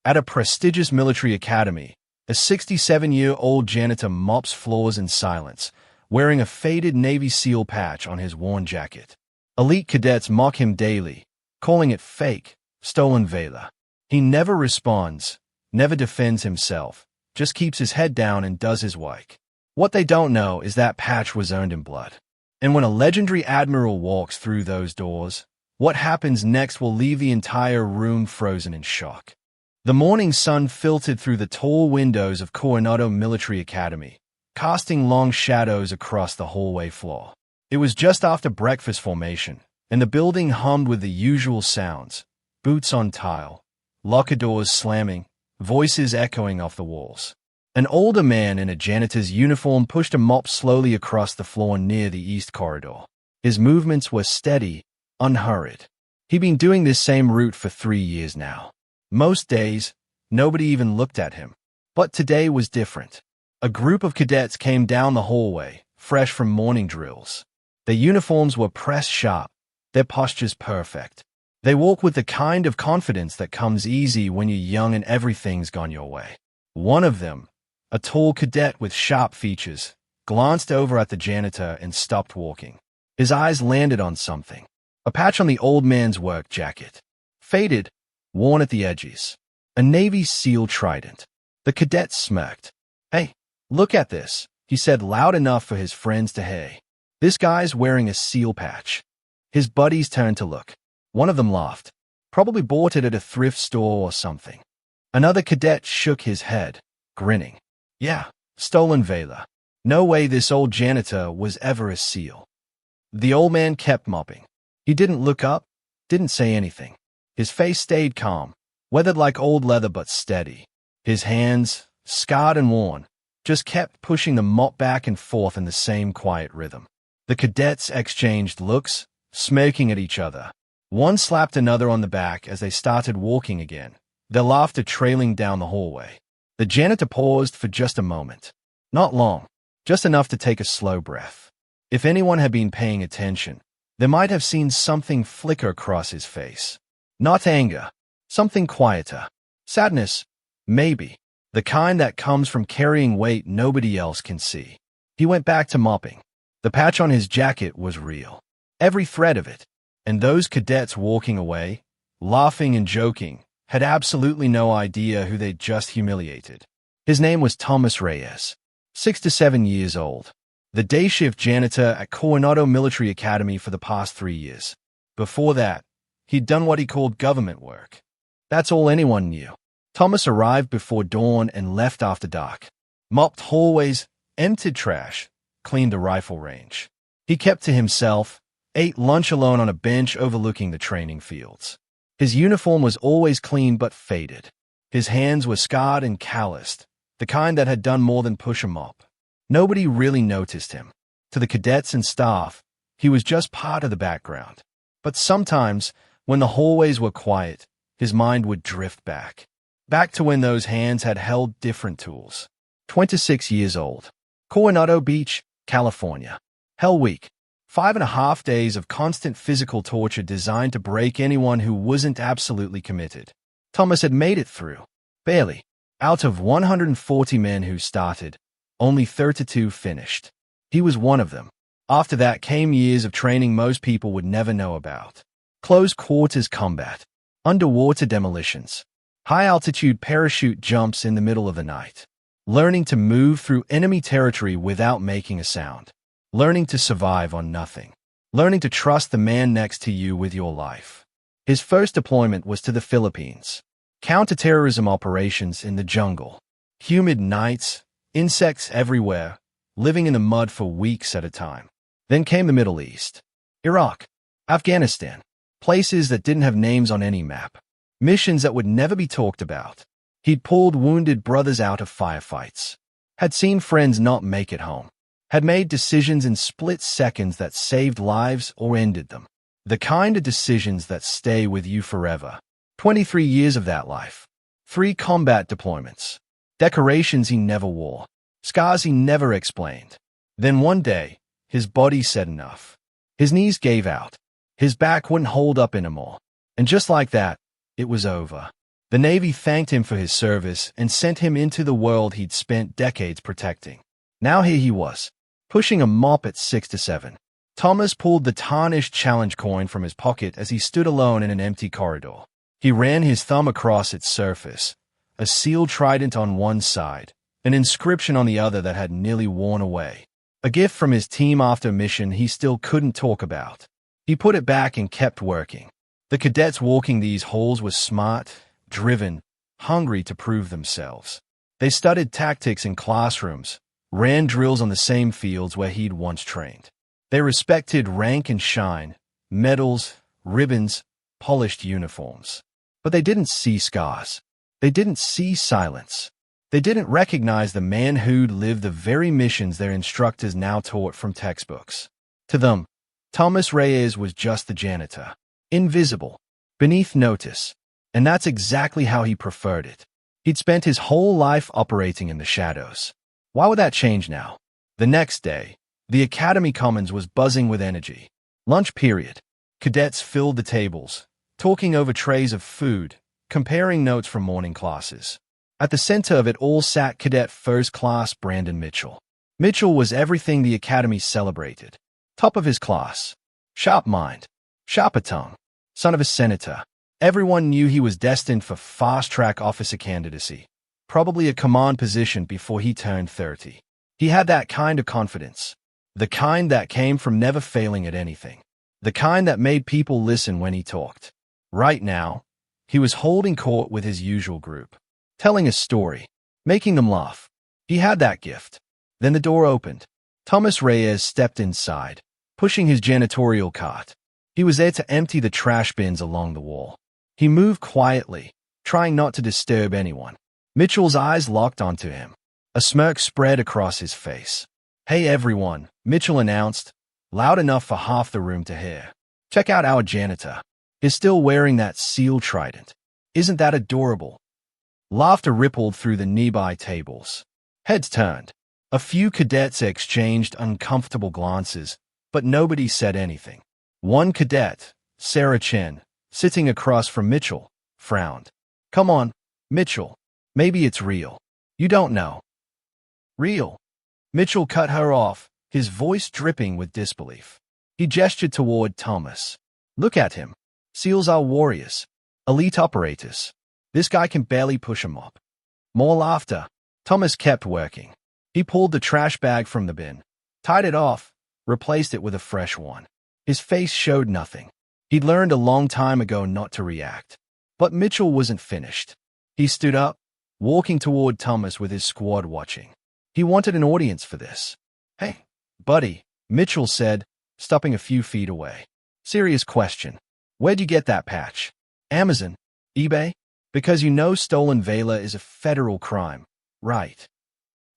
At a prestigious military academy, a 67-year-old janitor mops floors in silence, wearing a faded Navy SEAL patch on his worn jacket. Elite cadets mock him daily, calling it fake, stolen valor. He never responds, never defends himself, just keeps his head down and does his work. What they don't know is that patch was earned in blood. And when a legendary Admiral walks through those doors, what happens next will leave the entire room frozen in shock. The morning sun filtered through the tall windows of Coronado Military Academy, casting long shadows across the hallway floor. It was just after breakfast formation, and the building hummed with the usual sounds: boots on tile, locker doors slamming, voices echoing off the walls. An older man in a janitor's uniform pushed a mop slowly across the floor near the east corridor. His movements were steady, unhurried. He'd been doing this same route for 3 years now. Most days, nobody even looked at him. But today was different. A group of cadets came down the hallway, fresh from morning drills. Their uniforms were pressed sharp, their postures perfect. They walk with the kind of confidence that comes easy when you're young and everything's gone your way. One of them, a tall cadet with sharp features, glanced over at the janitor and stopped walking. His eyes landed on something. A patch on the old man's work jacket. Faded, worn at the edges. A Navy SEAL trident. The cadet smirked. "Hey, look at this," he said loud enough for his friends to hear. "This guy's wearing a SEAL patch." His buddies turned to look. One of them laughed. Probably bought it at a thrift store or something. Another cadet shook his head, grinning. "Yeah, stolen valor. No way this old janitor was ever a SEAL." The old man kept mopping. He didn't look up, didn't say anything. His face stayed calm, weathered like old leather but steady. His hands, scarred and worn, just kept pushing the mop back and forth in the same quiet rhythm. The cadets exchanged looks, smirking at each other. One slapped another on the back as they started walking again, their laughter trailing down the hallway. The janitor paused for just a moment. Not long, just enough to take a slow breath. If anyone had been paying attention, they might have seen something flicker across his face. Not anger, something quieter. Sadness, maybe. The kind that comes from carrying weight nobody else can see. He went back to mopping. The patch on his jacket was real. Every thread of it. And those cadets walking away, laughing and joking, had absolutely no idea who they'd just humiliated. His name was Thomas Reyes, 6 to 7 years old. The day shift janitor at Coronado Military Academy for the past 3 years. Before that, he'd done what he called government work. That's all anyone knew. Thomas arrived before dawn and left after dark. Mopped hallways, emptied trash, cleaned the rifle range. He kept to himself, ate lunch alone on a bench overlooking the training fields. His uniform was always clean but faded. His hands were scarred and calloused, the kind that had done more than push a mop. Nobody really noticed him. To the cadets and staff, he was just part of the background. But sometimes, when the hallways were quiet, his mind would drift back. Back to when those hands had held different tools. 26 years old. Coronado Beach, California. Hell Week. 5.5 days of constant physical torture designed to break anyone who wasn't absolutely committed. Thomas had made it through. Barely. Out of 140 men who started, only 32 finished. He was one of them. After that came years of training most people would never know about. Close quarters combat. Underwater demolitions. High-altitude parachute jumps in the middle of the night. Learning to move through enemy territory without making a sound. Learning to survive on nothing. Learning to trust the man next to you with your life. His first deployment was to the Philippines. Counter-terrorism operations in the jungle. Humid nights, insects everywhere, living in the mud for weeks at a time. Then came the Middle East. Iraq. Afghanistan. Places that didn't have names on any map. Missions that would never be talked about. He'd pulled wounded brothers out of firefights. Had seen friends not make it home. Had made decisions in split seconds that saved lives or ended them. The kind of decisions that stay with you forever. 23 years of that life. 3 combat deployments. Decorations he never wore. Scars he never explained. Then one day, his body said enough. His knees gave out. His back wouldn't hold up anymore. And just like that, it was over. The Navy thanked him for his service and sent him into the world he'd spent decades protecting. Now here he was, pushing a mop at 6-7. Thomas pulled the tarnished challenge coin from his pocket as he stood alone in an empty corridor. He ran his thumb across its surface, a sealed trident on one side, an inscription on the other that had nearly worn away. A gift from his team after a mission he still couldn't talk about. He put it back and kept working. The cadets walking these halls were smart, driven, hungry to prove themselves. They studied tactics in classrooms, ran drills on the same fields where he'd once trained. They respected rank and shine, medals, ribbons, polished uniforms. But they didn't see scars. They didn't see silence. They didn't recognize the man who'd lived the very missions their instructors now taught from textbooks. To them, Thomas Reyes was just the janitor, invisible, beneath notice, and that's exactly how he preferred it. He'd spent his whole life operating in the shadows. Why would that change now? The next day, the Academy Commons was buzzing with energy. Lunch period. Cadets filled the tables, talking over trays of food, comparing notes from morning classes. At the center of it all sat Cadet First Class Brandon Mitchell. Mitchell was everything the Academy celebrated. Top of his class. Sharp mind. Sharper tongue. Son of a senator. Everyone knew he was destined for fast-track officer candidacy. Probably a command position before he turned 30. He had that kind of confidence. The kind that came from never failing at anything. The kind that made people listen when he talked. Right now, he was holding court with his usual group. Telling a story. Making them laugh. He had that gift. Then the door opened. Thomas Reyes stepped inside, pushing his janitorial cart. He was there to empty the trash bins along the wall. He moved quietly, trying not to disturb anyone. Mitchell's eyes locked onto him. A smirk spread across his face. "Hey everyone," Mitchell announced, loud enough for half the room to hear. "Check out our janitor. He's still wearing that sealed trident. Isn't that adorable?" Laughter rippled through the nearby tables. Heads turned. A few cadets exchanged uncomfortable glances, but nobody said anything. One cadet, Sarah Chen, sitting across from Mitchell, frowned. "Come on, Mitchell. Maybe it's real. You don't know." "Real?" Mitchell cut her off, his voice dripping with disbelief. He gestured toward Thomas. "Look at him. SEALs are warriors. Elite operators. This guy can barely push a mop." More laughter. Thomas kept working. He pulled the trash bag from the bin, tied it off, replaced it with a fresh one. His face showed nothing. He'd learned a long time ago not to react. But Mitchell wasn't finished. He stood up, walking toward Thomas with his squad watching. He wanted an audience for this. "Hey, buddy," Mitchell said, stopping a few feet away. "Serious question. Where'd you get that patch? Amazon? eBay? Because you know stolen valor is a federal crime, right?"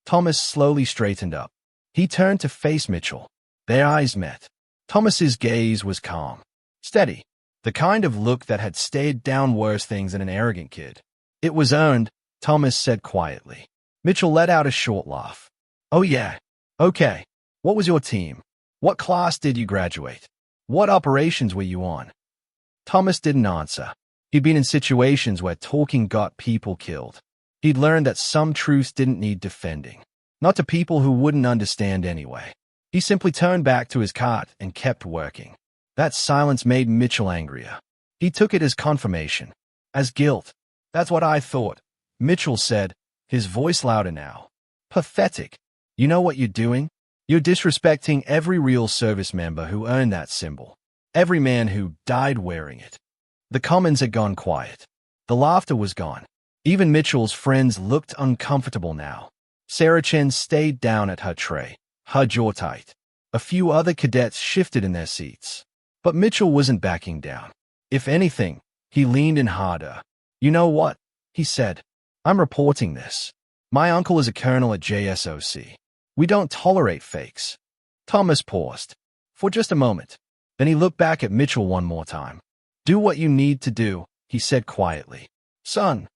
Thomas slowly straightened up. He turned to face Mitchell. Their eyes met. Thomas's gaze was calm, steady, the kind of look that had stared down worse things than an arrogant kid. "It was earned," Thomas said quietly. Mitchell let out a short laugh. "Oh yeah. Okay. What was your team? What class did you graduate? What operations were you on?" Thomas didn't answer. He'd been in situations where talking got people killed. He'd learned that some truths didn't need defending. Not to people who wouldn't understand anyway. He simply turned back to his cart and kept working. That silence made Mitchell angrier. He took it as confirmation, as guilt. "That's what I thought," Mitchell said, his voice louder now. "Pathetic. You know what you're doing? You're disrespecting every real service member who earned that symbol. Every man who died wearing it." The Commons had gone quiet. The laughter was gone. Even Mitchell's friends looked uncomfortable now. Sarah Chen stayed down at her tray, her jaw tight. A few other cadets shifted in their seats. But Mitchell wasn't backing down. If anything, he leaned in harder. "You know what?" he said. "I'm reporting this. My uncle is a colonel at JSOC. We don't tolerate fakes." Thomas paused. For just a moment. Then he looked back at Mitchell one more time. "Do what you need to do," he said quietly. "Son."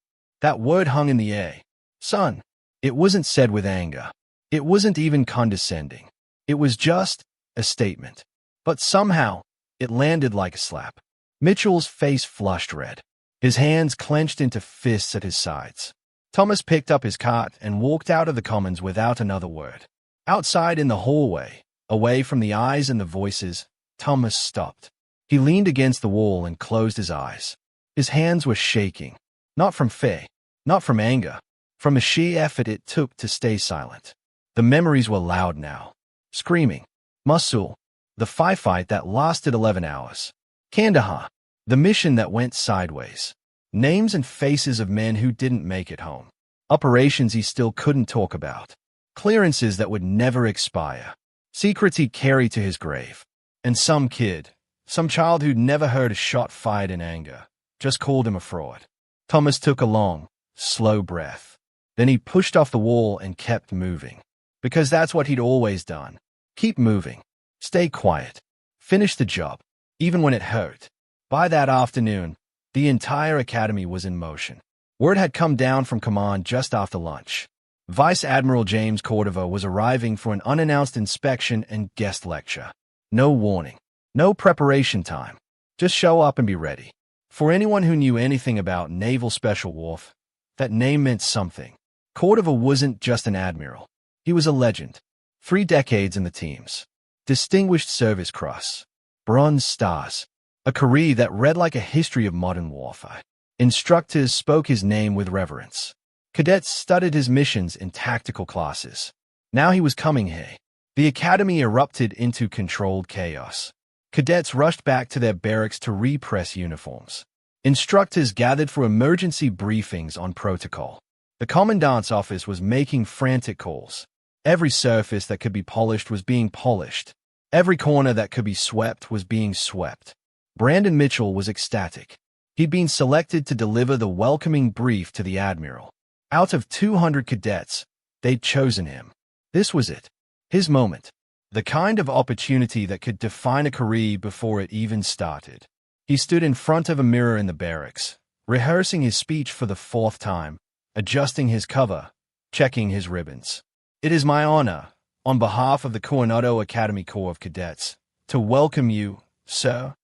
That word hung in the air. "Son." It wasn't said with anger. It wasn't even condescending. It was just a statement. But somehow, it landed like a slap. Mitchell's face flushed red. his hands clenched into fists at his sides. Thomas picked up his cart and walked out of the commons without another word. Outside in the hallway, away from the eyes and the voices, Thomas stopped. He leaned against the wall and closed his eyes. His hands were shaking, not from fear, not from anger, from the sheer effort it took to stay silent. The memories were loud now. Screaming. Mosul, the firefight that lasted 11 hours. Kandahar, the mission that went sideways. Names and faces of men who didn't make it home. Operations he still couldn't talk about. Clearances that would never expire. Secrets he'd carry to his grave. And some kid, some child who'd never heard a shot fired in anger, just called him a fraud. Thomas took a long, slow breath. Then he pushed off the wall and kept moving. Because that's what he'd always done. Keep moving. Stay quiet. Finish the job, even when it hurt. By that afternoon, the entire academy was in motion. Word had come down from command just after lunch. Vice Admiral James Cordova was arriving for an unannounced inspection and guest lecture. No warning. No preparation time. Just show up and be ready. For anyone who knew anything about naval special warfare, that name meant something. Cordova wasn't just an admiral. He was a legend. 3 decades in the teams. Distinguished Service Cross. Bronze Stars. A career that read like a history of modern warfare. Instructors spoke his name with reverence. Cadets studied his missions in tactical classes. Now he was coming here. The academy erupted into controlled chaos. Cadets rushed back to their barracks to repress uniforms. Instructors gathered for emergency briefings on protocol. The commandant's office was making frantic calls. Every surface that could be polished was being polished. Every corner that could be swept was being swept. Brandon Mitchell was ecstatic. He'd been selected to deliver the welcoming brief to the Admiral. Out of 200 cadets, they'd chosen him. This was it. His moment. The kind of opportunity that could define a career before it even started. He stood in front of a mirror in the barracks, rehearsing his speech for the 4th time, adjusting his cover, checking his ribbons. It is my honor, on behalf of the Coronado Academy Corps of Cadets, to welcome you, sir.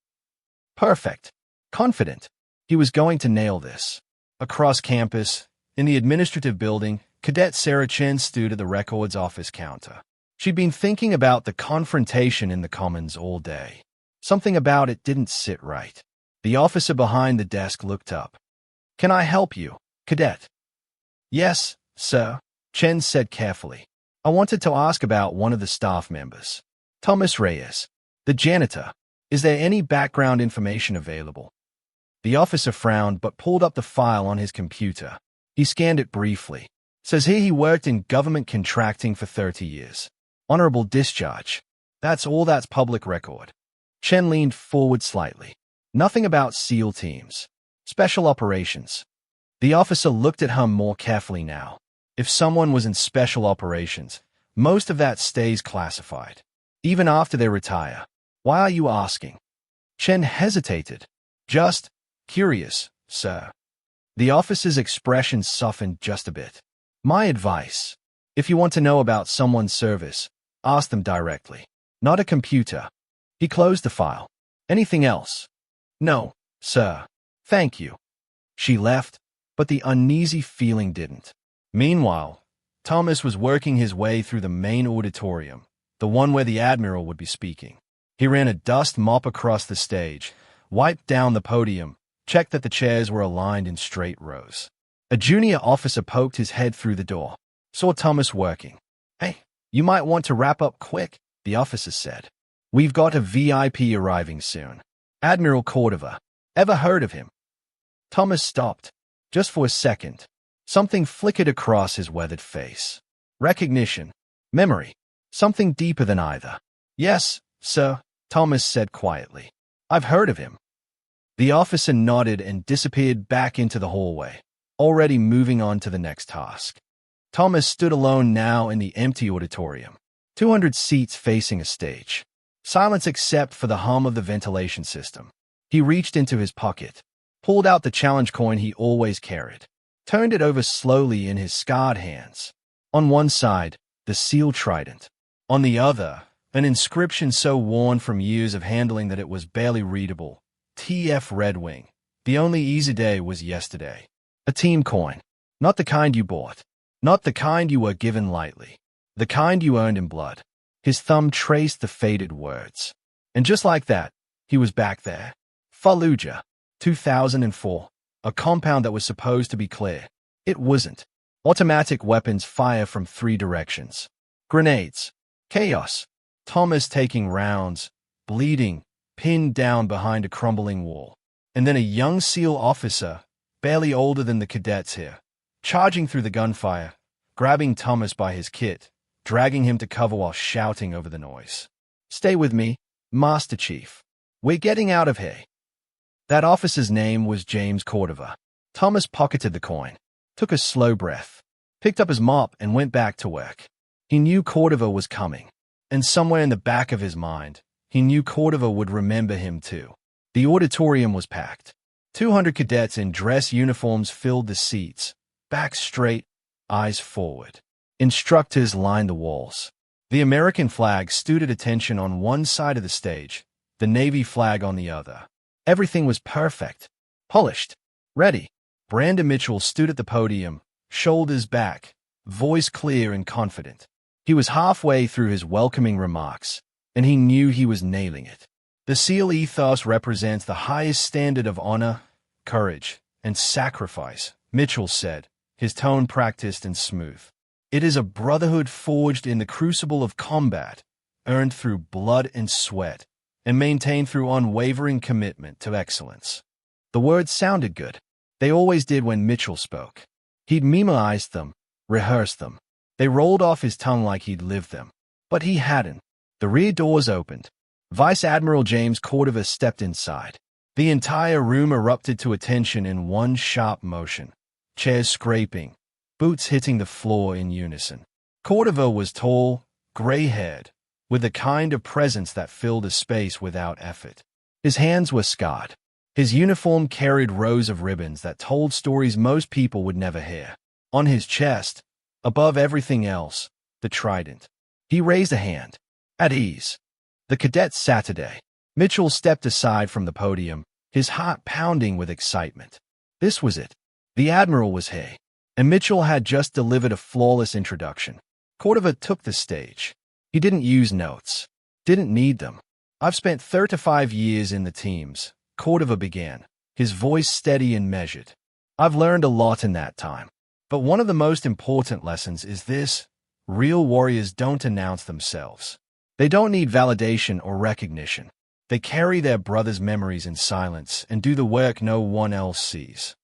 Perfect. Confident. He was going to nail this. Across campus, in the administrative building, Cadet Sarah Chen stood at the records office counter. She'd been thinking about the confrontation in the Commons all day. Something about it didn't sit right. The officer behind the desk looked up. "Can I help you, Cadet?" "Yes, sir," Chen said carefully. "I wanted to ask about one of the staff members. Thomas Reyes, the janitor. Is there any background information available?" The officer frowned but pulled up the file on his computer. He scanned it briefly. Says here he worked in government contracting for 30 years. Honorable discharge. That's all that's public record. Chen leaned forward slightly. Nothing about SEAL teams. Special operations. The officer looked at him more carefully now. If someone was in special operations, most of that stays classified. Even after they retire. Why are you asking? Chen hesitated. Just curious, sir. The officer's expression softened just a bit. My advice. If you want to know about someone's service, ask them directly. Not a computer. He closed the file. Anything else? No, sir. Thank you. She left, but the uneasy feeling didn't. Meanwhile, Thomas was working his way through the main auditorium, the one where the Admiral would be speaking. He ran a dust mop across the stage, wiped down the podium, checked that the chairs were aligned in straight rows. A junior officer poked his head through the door, saw Thomas working. "Hey, you might want to wrap up quick," the officer said. "We've got a VIP arriving soon. Admiral Cordova. Ever heard of him?" Thomas stopped. Just for a second. Something flickered across his weathered face. Recognition. Memory. Something deeper than either. "Yes, sir," Thomas said quietly. "I've heard of him." The officer nodded and disappeared back into the hallway, already moving on to the next task. Thomas stood alone now in the empty auditorium. 200 seats facing a stage. Silence except for the hum of the ventilation system. He reached into his pocket, pulled out the challenge coin he always carried, turned it over slowly in his scarred hands. On one side, the SEAL trident. On the other, an inscription so worn from years of handling that it was barely readable. TF Red Wing, The only easy day was yesterday. A team coin. Not the kind you bought. Not the kind you were given lightly. The kind you earned in blood. His thumb traced the faded words. And just like that, he was back there. Fallujah, 2004. A compound that was supposed to be clear. It wasn't. Automatic weapons fire from 3 directions. Grenades. Chaos. Thomas taking rounds, bleeding, pinned down behind a crumbling wall. And then a young SEAL officer, barely older than the cadets here, charging through the gunfire, grabbing Thomas by his kit, dragging him to cover while shouting over the noise. "Stay with me, Master Chief. We're getting out of here." That officer's name was James Cordova. Thomas pocketed the coin, took a slow breath, picked up his mop and went back to work. He knew Cordova was coming, and somewhere in the back of his mind, he knew Cordova would remember him too. The auditorium was packed. 200 cadets in dress uniforms filled the seats, backs straight, eyes forward. Instructors lined the walls. The American flag stood at attention on one side of the stage, the Navy flag on the other. Everything was perfect, polished, ready. Brandon Mitchell stood at the podium, shoulders back, voice clear and confident. He was halfway through his welcoming remarks, and he knew he was nailing it. The SEAL ethos represents the highest standard of honor, courage, and sacrifice, Mitchell said, his tone practiced and smooth. It is a brotherhood forged in the crucible of combat, earned through blood and sweat, and maintained through unwavering commitment to excellence. The words sounded good. They always did when Mitchell spoke. He'd memorized them, rehearsed them. They rolled off his tongue like he'd lived them. But he hadn't. The rear doors opened. Vice Admiral James Cordova stepped inside. The entire room erupted to attention in one sharp motion. Chairs scraping, boots hitting the floor in unison. Cordova was tall, gray-haired, with the kind of presence that filled a space without effort. His hands were scarred. His uniform carried rows of ribbons that told stories most people would never hear. On his chest, above everything else, the trident. He raised a hand. At ease. The cadets sat today. Mitchell stepped aside from the podium, his heart pounding with excitement. This was it. The Admiral was here, and Mitchell had just delivered a flawless introduction. Cordova took the stage. He didn't use notes. Didn't need them. "I've spent 35 years in the teams," Cordova began, his voice steady and measured. "I've learned a lot in that time. But one of the most important lessons is this: real warriors don't announce themselves. They don't need validation or recognition. They carry their brothers' memories in silence and do the work no one else sees."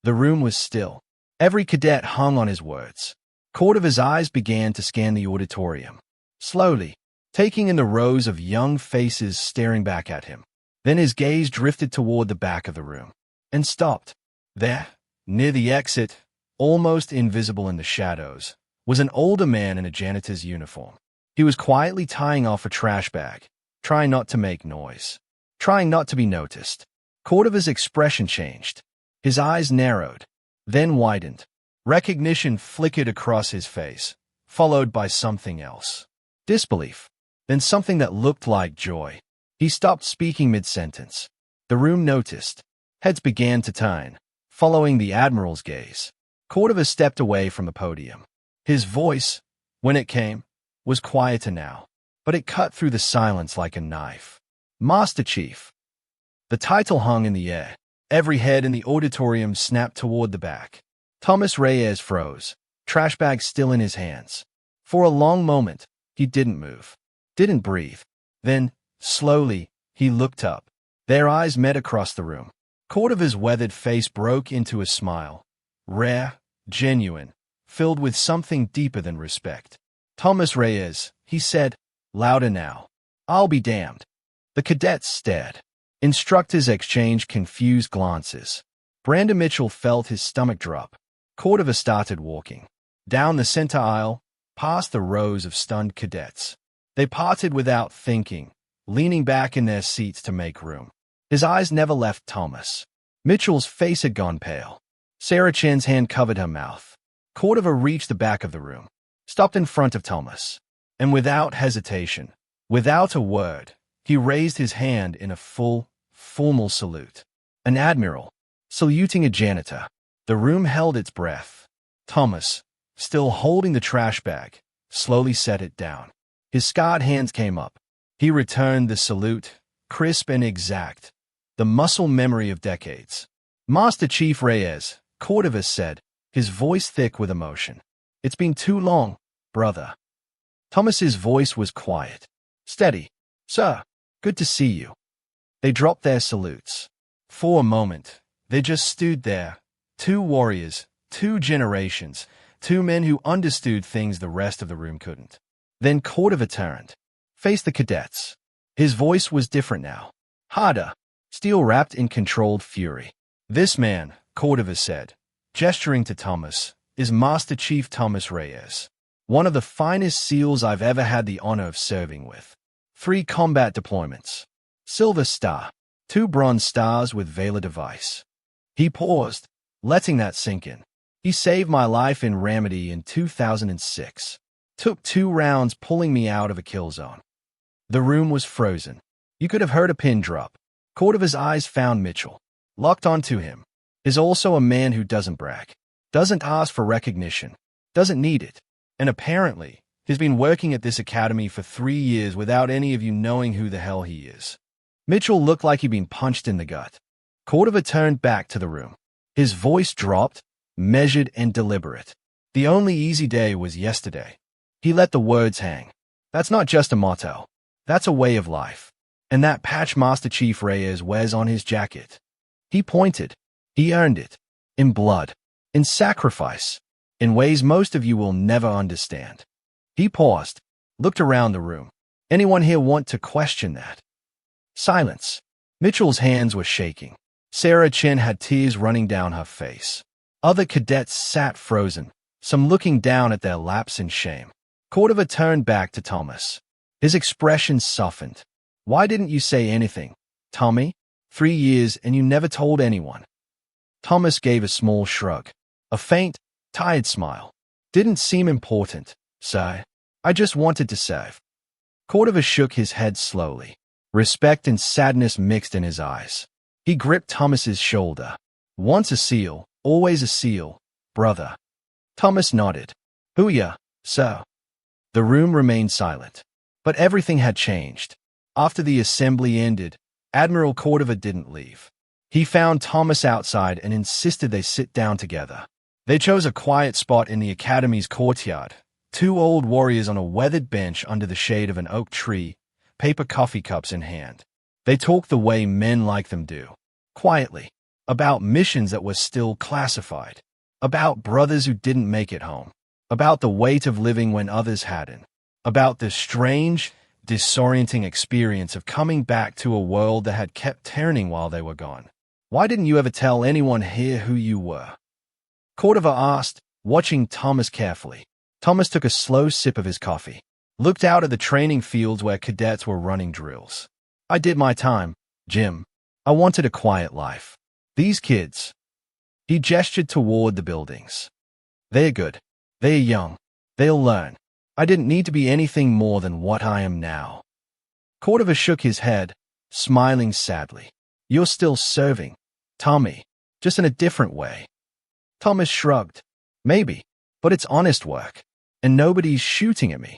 The room was still. Every cadet hung on his words. Cordova's eyes began to scan the auditorium, slowly, taking in the rows of young faces staring back at him. Then his gaze drifted toward the back of the room, and stopped. There, near the exit, almost invisible in the shadows, was an older man in a janitor's uniform. He was quietly tying off a trash bag, trying not to make noise, trying not to be noticed. Cordova's expression changed. His eyes narrowed, then widened. Recognition flickered across his face, followed by something else. Disbelief, then something that looked like joy. He stopped speaking mid-sentence. The room noticed. Heads began to turn, following the Admiral's gaze. Cordova stepped away from the podium. His voice, when it came, was quieter now, but it cut through the silence like a knife. "Master Chief." The title hung in the air. Every head in the auditorium snapped toward the back. Thomas Reyes froze, trash bag still in his hands. For a long moment, he didn't move, didn't breathe. Then, slowly, he looked up. Their eyes met across the room. Cordova's weathered face broke into a smile, rare, genuine, filled with something deeper than respect. "Thomas Reyes," he said, louder now. "I'll be damned." The cadets stared. Instructors exchanged confused glances. Brandon Mitchell felt his stomach drop. Cordova started walking. Down the center aisle, past the rows of stunned cadets. They parted without thinking, leaning back in their seats to make room. His eyes never left Thomas. Mitchell's face had gone pale. Sarah Chen's hand covered her mouth. Cordova reached the back of the room, stopped in front of Thomas, and without hesitation, without a word, he raised his hand in a full, formal salute. "An admiral," saluting a janitor. The room held its breath. Thomas, still holding the trash bag, slowly set it down. His scarred hands came up. He returned the salute, crisp and exact, the muscle memory of decades. Master Chief Reyes, Cordova said, his voice thick with emotion. It's been too long, brother. Thomas's voice was quiet. Steady. Sir, good to see you. They dropped their salutes. For a moment, they just stood there. Two warriors, two generations, two men who understood things the rest of the room couldn't. Then Cordova turned, faced the cadets. His voice was different now. Harder, steel wrapped in controlled fury. This man, Cordova said, gesturing to Thomas, is Master Chief Thomas Reyes, one of the finest SEALs I've ever had the honor of serving with. 3 combat deployments. Silver Star. 2 Bronze Stars with Valor device. He paused, letting that sink in. He saved my life in Ramadi in 2006. Took 2 rounds pulling me out of a kill zone. The room was frozen. You could have heard a pin drop. Cordova's eyes found Mitchell, locked onto him. Is also a man who doesn't brag, doesn't ask for recognition, doesn't need it. And apparently, he's been working at this academy for 3 years without any of you knowing who the hell he is. Mitchell looked like he'd been punched in the gut. Cordova turned back to the room. His voice dropped, measured and deliberate. The only easy day was yesterday. He let the words hang. That's not just a motto. That's a way of life. And that patch Master Chief Reyes wears on his jacket. He pointed. He earned it. In blood. In sacrifice. In ways most of you will never understand. He paused, looked around the room. Anyone here want to question that? Silence. Mitchell's hands were shaking. Sarah Chen had tears running down her face. Other cadets sat frozen, some looking down at their laps in shame. Cordova turned back to Thomas. His expression softened. Why didn't you say anything, Tommy? 3 years and you never told anyone. Thomas gave a small shrug. A faint, tired smile. Didn't seem important, sir. I just wanted to serve. Cordova shook his head slowly. Respect and sadness mixed in his eyes. He gripped Thomas's shoulder. Once a SEAL, always a SEAL, brother. Thomas nodded. Who ya, sir? The room remained silent. But everything had changed. After the assembly ended, Admiral Cordova didn't leave. He found Thomas outside and insisted they sit down together. They chose a quiet spot in the academy's courtyard. 2 old warriors on a weathered bench under the shade of an oak tree, paper coffee cups in hand. They talked the way men like them do. Quietly. About missions that were still classified. About brothers who didn't make it home. About the weight of living when others hadn't. About the strange, disorienting experience of coming back to a world that had kept turning while they were gone. Why didn't you ever tell anyone here who you were? Cordova asked, watching Thomas carefully. Thomas took a slow sip of his coffee. Looked out at the training fields where cadets were running drills. I did my time, Jim. I wanted a quiet life. These kids. He gestured toward the buildings. They're good. They're young. They'll learn. I didn't need to be anything more than what I am now. Cordova shook his head, smiling sadly. You're still serving, Tommy, just in a different way. Thomas shrugged. Maybe, but it's honest work, and nobody's shooting at me.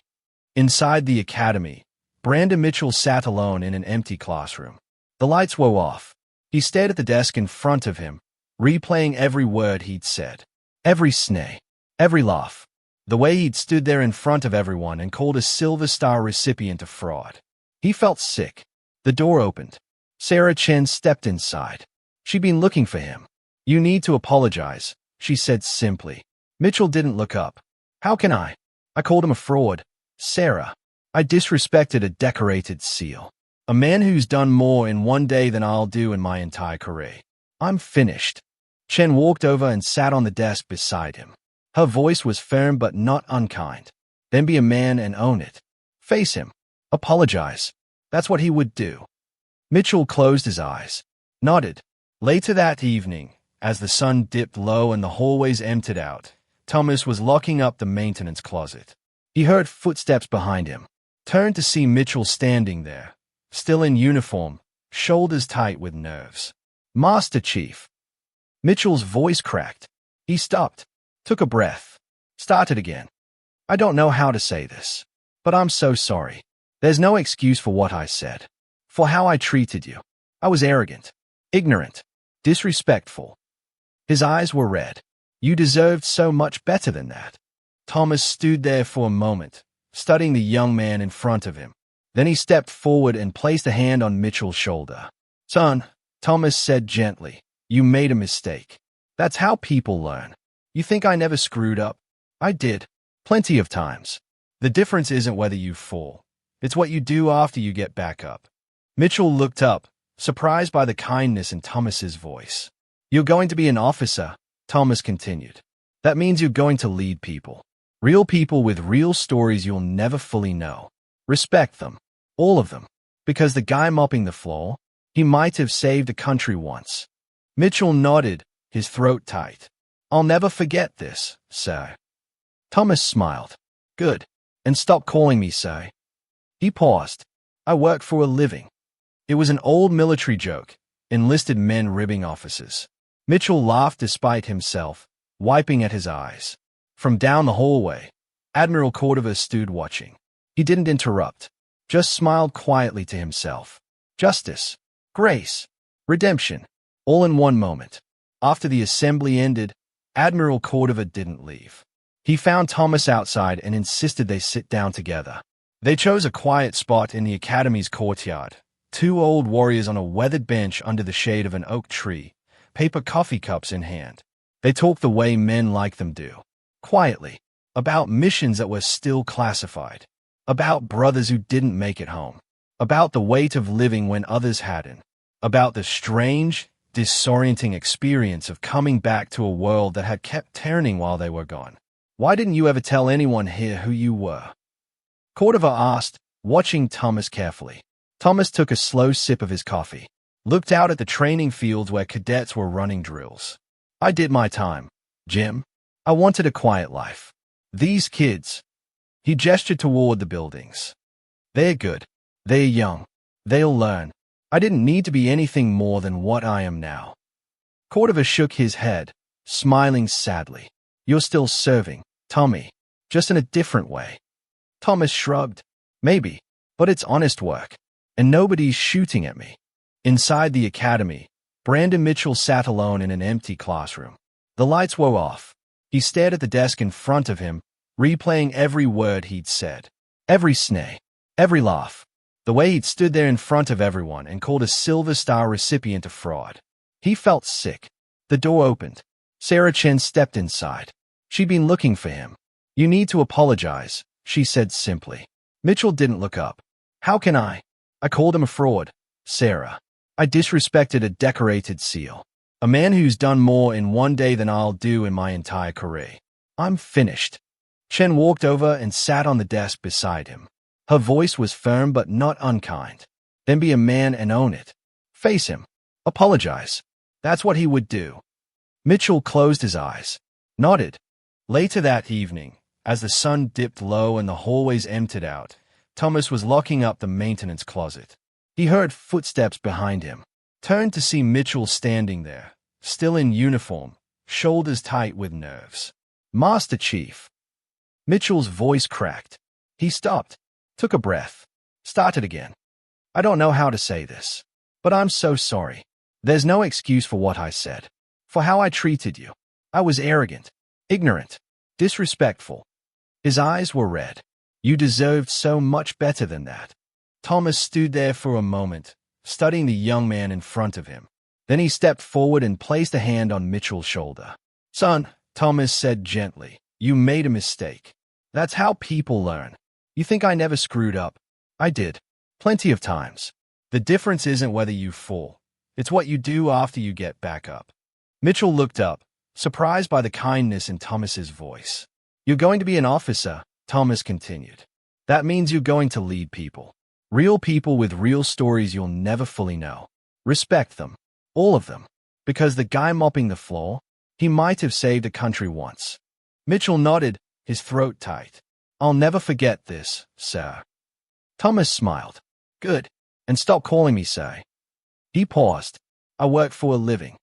Inside the academy, Brandon Mitchell sat alone in an empty classroom. The lights were off. He stared at the desk in front of him, replaying every word he'd said. Every snay, every laugh. The way he'd stood there in front of everyone and called a Silver Star recipient a fraud. He felt sick. The door opened. Sarah Chen stepped inside. She'd been looking for him. You need to apologize, she said simply. Mitchell didn't look up. How can I? I called him a fraud. Sarah. I disrespected a decorated SEAL. A man who's done more in one day than I'll do in my entire career. I'm finished. Chen walked over and sat on the desk beside him. Her voice was firm but not unkind. Then be a man and own it. Face him. Apologize. That's what he would do. Mitchell closed his eyes. Nodded. Later that evening, as the sun dipped low and the hallways emptied out, Thomas was locking up the maintenance closet. He heard footsteps behind him. Turned to see Mitchell standing there, still in uniform, shoulders tight with nerves. Master Chief. Mitchell's voice cracked. He stopped, took a breath, started again. I don't know how to say this, but I'm so sorry. There's no excuse for what I said, for how I treated you. I was arrogant, ignorant, disrespectful. His eyes were red. You deserved so much better than that. Thomas stood there for a moment, studying the young man in front of him. Then he stepped forward and placed a hand on Mitchell's shoulder. Son, Thomas said gently, you made a mistake. That's how people learn. You think I never screwed up? I did. Plenty of times. The difference isn't whether you fall. It's what you do after you get back up. Mitchell looked up, surprised by the kindness in Thomas's voice. You're going to be an officer, Thomas continued. That means you're going to lead people. Real people with real stories you'll never fully know. Respect them. All of them. Because the guy mopping the floor, he might have saved a country once. Mitchell nodded, his throat tight. I'll never forget this, sir. Thomas smiled. Good. And stop calling me sir. He paused. I work for a living. It was an old military joke, enlisted men ribbing officers. Mitchell laughed despite himself, wiping at his eyes. From down the hallway, Admiral Cordova stood watching. He didn't interrupt, just smiled quietly to himself. Justice, grace, redemption, all in one moment. After the assembly ended, Admiral Cordova didn't leave. He found Thomas outside and insisted they sit down together. They chose a quiet spot in the academy's courtyard, two old warriors on a weathered bench under the shade of an oak tree, paper coffee cups in hand. They talked the way men like them do, quietly, about missions that were still classified, about brothers who didn't make it home, about the weight of living when others hadn't, about the strange, disorienting experience of coming back to a world that had kept turning while they were gone. Why didn't you ever tell anyone here who you were? Cordova asked, watching Thomas carefully. Thomas took a slow sip of his coffee, looked out at the training fields where cadets were running drills. I did my time, Jim. I wanted a quiet life. These kids. He gestured toward the buildings. They're good. They're young. They'll learn. I didn't need to be anything more than what I am now. Cordova shook his head, smiling sadly. You're still serving, Tommy, just in a different way. Thomas shrugged. Maybe, but it's honest work, and nobody's shooting at me. Inside the academy, Brandon Mitchell sat alone in an empty classroom. The lights were off. He stared at the desk in front of him, replaying every word he'd said, every snay, every laugh, the way he'd stood there in front of everyone and called a Silver Star recipient a fraud. He felt sick. The door opened. Sarah Chen stepped inside. She'd been looking for him. You need to apologize, she said simply. Mitchell didn't look up. How can I? I called him a fraud, Sarah. I disrespected a decorated SEAL. A man who's done more in one day than I'll do in my entire career. I'm finished. Chen walked over and sat on the desk beside him. Her voice was firm but not unkind. Then be a man and own it. Face him. Apologize. That's what he would do. Mitchell closed his eyes, nodded. Later that evening, as the sun dipped low and the hallways emptied out, Thomas was locking up the maintenance closet. He heard footsteps behind him, turned to see Mitchell standing there, still in uniform, shoulders tight with nerves. Master Chief. Mitchell's voice cracked. He stopped, took a breath, started again. I don't know how to say this, but I'm so sorry. There's no excuse for what I said, for how I treated you. I was arrogant, ignorant, disrespectful. His eyes were red. You deserved so much better than that. Thomas stood there for a moment, studying the young man in front of him. Then he stepped forward and placed a hand on Mitchell's shoulder. Son, Thomas said gently, you made a mistake. That's how people learn. You think I never screwed up? I did. Plenty of times. The difference isn't whether you fall. It's what you do after you get back up. Mitchell looked up, surprised by the kindness in Thomas's voice. You're going to be an officer, Thomas continued. That means you're going to lead people. Real people with real stories you'll never fully know. Respect them. All of them. Because the guy mopping the floor, he might have saved a country once. Mitchell nodded, his throat tight. I'll never forget this, sir. Thomas smiled. Good. And stop calling me sir. He paused. I work for a living.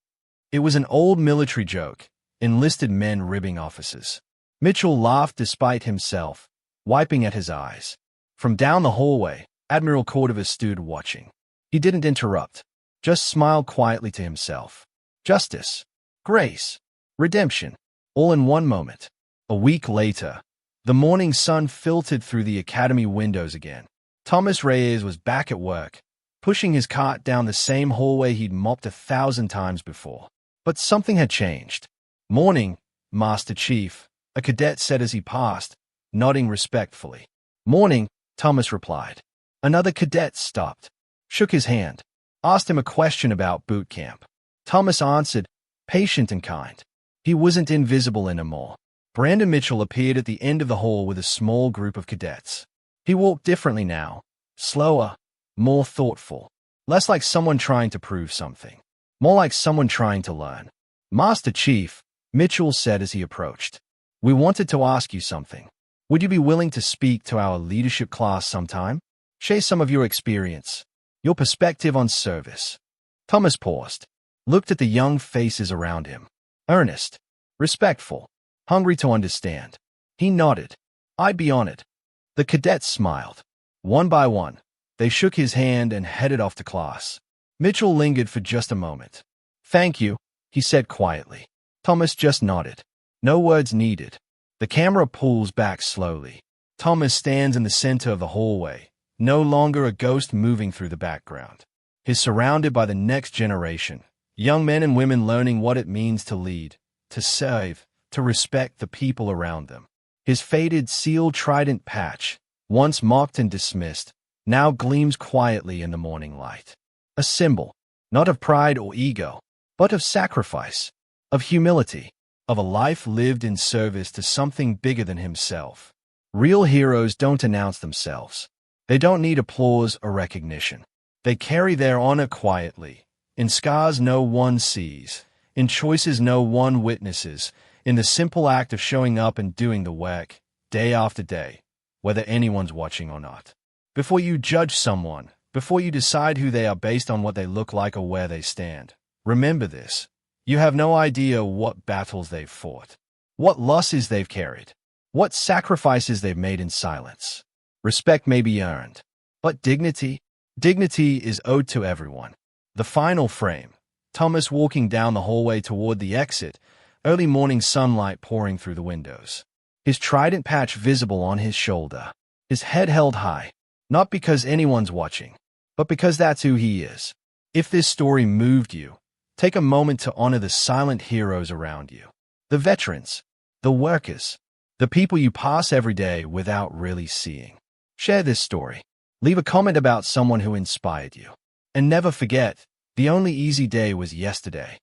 It was an old military joke, enlisted men ribbing officers. Mitchell laughed despite himself, wiping at his eyes. From down the hallway, Admiral Cordova stood watching. He didn't interrupt, just smiled quietly to himself. Justice, grace, redemption, all in one moment. A week later, the morning sun filtered through the academy windows again. Thomas Reyes was back at work, pushing his cart down the same hallway he'd mopped 1,000 times before. But something had changed. "Morning, Master Chief," a cadet said as he passed, nodding respectfully. "Morning," Thomas replied. Another cadet stopped, shook his hand, asked him a question about boot camp. Thomas answered, patient and kind. He wasn't invisible anymore. Brandon Mitchell appeared at the end of the hall with a small group of cadets. He walked differently now, slower, more thoughtful, less like someone trying to prove something, more like someone trying to learn. "Master Chief," Mitchell said as he approached, "we wanted to ask you something. Would you be willing to speak to our leadership class sometime? Share some of your experience, your perspective on service." Thomas paused, looked at the young faces around him. Earnest, respectful, hungry to understand. He nodded. "I'd be honored." The cadets smiled. One by one, they shook his hand and headed off to class. Mitchell lingered for just a moment. "Thank you," he said quietly. Thomas just nodded. No words needed. The camera pulls back slowly. Thomas stands in the center of the hallway, no longer a ghost moving through the background. He's surrounded by the next generation, young men and women learning what it means to lead, to serve, to respect the people around them. His faded seal trident patch, once mocked and dismissed, now gleams quietly in the morning light. A symbol, not of pride or ego, but of sacrifice, of humility, of a life lived in service to something bigger than himself. Real heroes don't announce themselves. They don't need applause or recognition. They carry their honor quietly, in scars no one sees, in choices no one witnesses, in the simple act of showing up and doing the work, day after day, whether anyone's watching or not. Before you judge someone, before you decide who they are based on what they look like or where they stand, remember this. You have no idea what battles they've fought, what losses they've carried, what sacrifices they've made in silence. Respect may be earned, but dignity is owed to everyone. The final frame, Thomas walking down the hallway toward the exit, early morning sunlight pouring through the windows. His trident patch visible on his shoulder, his head held high, not because anyone's watching, but because that's who he is. If this story moved you, take a moment to honor the silent heroes around you. The veterans, the workers, the people you pass every day without really seeing. Share this story. Leave a comment about someone who inspired you. And never forget, the only easy day was yesterday.